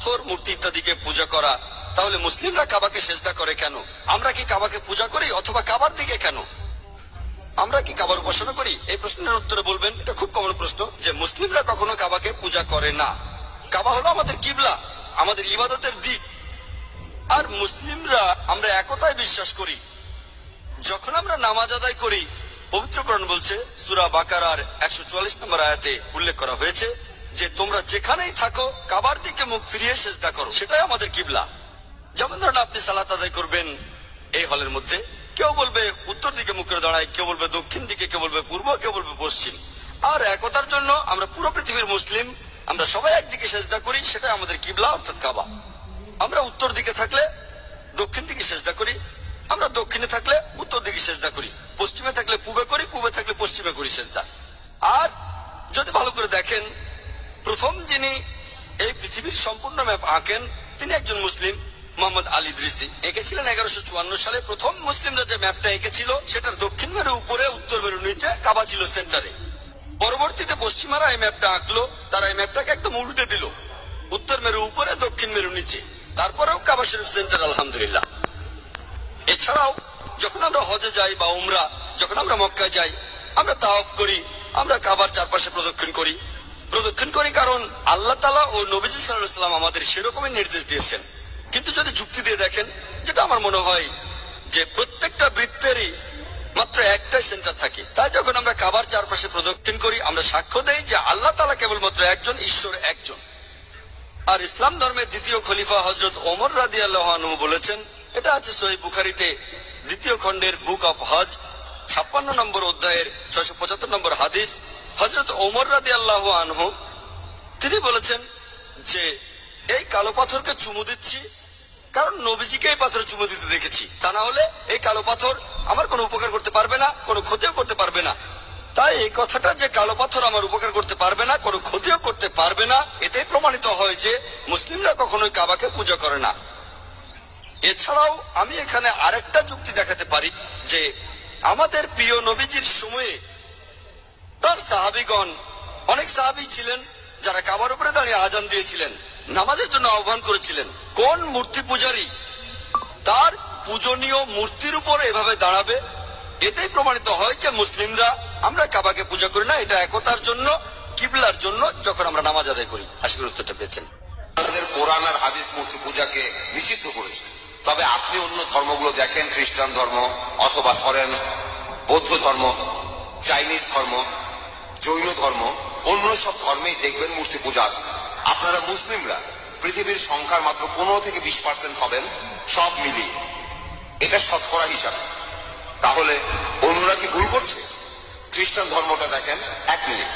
পাথর মূর্তি ইত্যাদিকে পূজা করা, তাহলে মুসলিমরা কাবাকে সেজদা করে কেন? আমরা কি কাবাকে পূজা করি অথবা কাবার দিকে কেন? আমরা কি কাবার উপাসনা করি? এই প্রশ্নের উত্তরে বলবেন, এটা খুব কমন প্রশ্ন, যে মুসলিমরা কখনো কাবাকে পূজা করে না। কাবা হলো আমাদের কিবলা, আমাদের ইবাদতের দিক। আর মুসলিমরা আমরা একতায় বিশ্বাস করি। যখন আমরা নামাজ আদায় করি, পবিত্র কোরআন বলছে, সূরা বাকারার 144 নম্বর আয়াতে উল্লেখ করা হয়েছে যে তোমরা যেখানেই থাকো কাবার দিকে মুখ ফিরিয়ে সেজদা করো, সেটাই আমাদের কিবলা। যেমন ধরেন আপনি সালাত আদায় করবেন এই হলের মধ্যে, কেউ বলবে উত্তর দিকে মুখ করে দাঁড়ায়, কেউ বলবে দক্ষিণ দিকে, কেউ বলবে পূর্ব, কেউ বলবে পশ্চিম। আর একতার জন্য আমরা পুরো পৃথিবীর মুসলিম, আমরা সবাই একদিকে সেজদা করি, সেটাই আমাদের কিবলা অর্থাৎ কাবা। আমরা উত্তর দিকে থাকলে দক্ষিণ দিকে সেজদা করি, আমরা দক্ষিণে থাকলে উত্তর দিকে সেজদা করি, পশ্চিমে থাকলে পূবে করি, পূবে থাকলে পশ্চিমে করি সেজদা। আর যদি ভালো করে দেখেন, প্রথম যিনি এই পৃথিবীর সম্পূর্ণ ম্যাপ আঁকেন তিনি একজন মুসলিম, মোহাম্মদ আলী ইদ্রিসি। এঁকেছিলেন 1154 সালে। প্রথম মুসলিমরা যে ম্যাপটা এঁকেছিল সেটার দক্ষিণ মেরু উপরে, উত্তর মেরু নিচে, কাবা ছিল সেন্টারে। পরবর্তীতে পশ্চিমারা এই ম্যাপটা আঁকলো, তারা এই ম্যাপটাকে একদম উল্টে দিল, উত্তর মেরু উপরে, দক্ষিণ মেরু নিচে। তারপরেও কাবা শরীফ সেন্টার, আলহামদুলিল্লাহ। এছাড়াও যখন আমরা হজে যাই বা উমরা, যখন আমরা মক্কায় যাই, আমরা তাওয়াফ করি, আমরা কাবার চারপাশে প্রদক্ষিণ করি কারণ আল্লাহ তাআলা ও নবীজি সাল্লাল্লাহু আলাইহি ওয়াসাল্লাম আমাদের সেরকমই নির্দেশ দিয়েছেন। কিন্তু যদি যুক্তি দিয়ে দেখেন, যেটা আমার মনে হয় যে প্রত্যেকটা বৃত্তেরই মাত্র একটাই সেন্টার থাকে, তাই যখন আমরা কাবার চারপাশে প্রদক্ষিণ করি আমরা সাক্ষ্য দেই যে আল্লাহ তাআলা কেবলমাত্র একজন, ঈশ্বর একজন। আর ইসলাম ধর্মের দ্বিতীয় খলিফা হযরত ওমর রাদিয়াল্লাহু আনহু বলেছেন, এটা আছে সহিহ বুখারীতে দ্বিতীয় খণ্ডের বুক অফ হজ 56 নম্বর অধ্যায়ের 675 নম্বর হাদিস। হযরত ওমর রাদিয়াল্লাহু আনহু তিনি বলেছেন যে এই কালো পাথরকে চুমু দিচ্ছি কারণ নবীজিকে এই পাথরে চুমু দিতে দেখেছি, তা না হলে এই কালো পাথর আমার কোনো উপকার করতে পারবে না, কোনো ক্ষতিও করতে পারবে না। তাই এই কথাটা যে কালো পাথর আমার উপকার করতে পারবে না, কোনো ক্ষতিও করতে পারবে না, এতেই প্রমাণিত হয় যে মুসলিমরা কখনোই কাবাকে পূজা করে না। এছাড়াও আমি এখানে আরেকটা যুক্তি দেখাতে পারি যে আমাদের প্রিয় নবীজির সময়ে তার সাহাবীগণ, অনেক সাহাবী ছিলেন যারা কাবার উপরে দাঁড়িয়ে আজান দিয়েছিলেন, নামাজের জন্য আহ্বান করেছিলেন। কোন মূর্তি পূজারী তার পূজনীয় মূর্তির উপর এভাবে দাঁড়াবে? এতেই প্রমাণিত হয় যে মুসলিমরা আমরা কাবাকে পূজা করি না, এটা একতার জন্য, কিবলার জন্য যখন আমরা নামাজ আদায় করি। আশা করি উত্তরটা পেয়েছেন। আমাদের কোরআন আর হাদিস মূর্তি পূজাকে নিষিদ্ধ করেছে। তবে আপনি অন্য ধর্মগুলো দেখেন, খ্রিস্টান ধর্ম অথবা ধরেন বৌদ্ধ ধর্ম, চাইনিজ ধর্ম, জৈন ধর্ম, অন্য সব ধর্মেই দেখবেন মূর্তি পূজা আছে। আপনারা মুসলিমরা পৃথিবীর সংখ্যার মাত্র 15 থেকে 20% হবেন সব মিলিয়ে, এটা শতকরা হিসাবে। তাহলে অন্যরা কি ভুল করছে? খ্রিস্টান ধর্মটা দেখেন 1 মিলিয়ন,